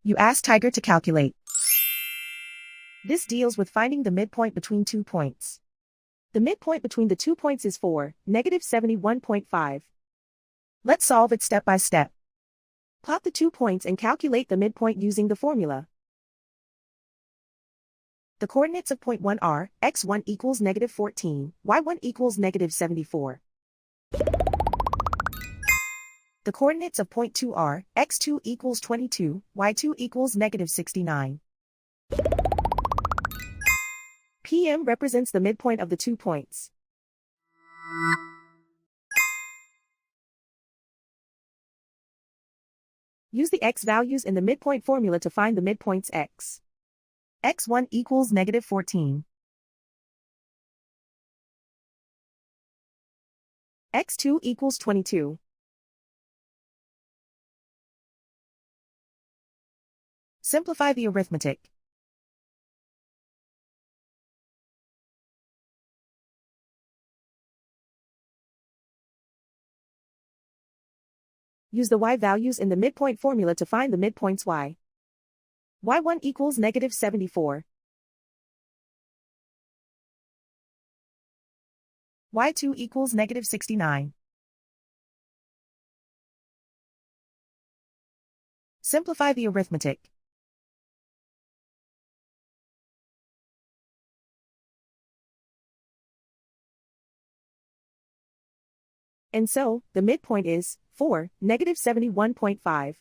You ask Tiger to calculate. This deals with finding the midpoint between 2 points. The midpoint between the 2 points is 4, -71.5. Let's solve it step by step. Plot the 2 points and calculate the midpoint using the formula. The coordinates of point 1 are, x1 equals -14, y1 equals -74. The coordinates of point 2 are, x2 equals 22, y2 equals -69. PM represents the midpoint of the 2 points. Use the x values in the midpoint formula to find the midpoints x. x1 equals -14. x2 equals 22. Simplify the arithmetic. Use the y values in the midpoint formula to find the midpoints y. y1 equals -74. y2 equals -69. Simplify the arithmetic. And so, the midpoint is 4, -71.5.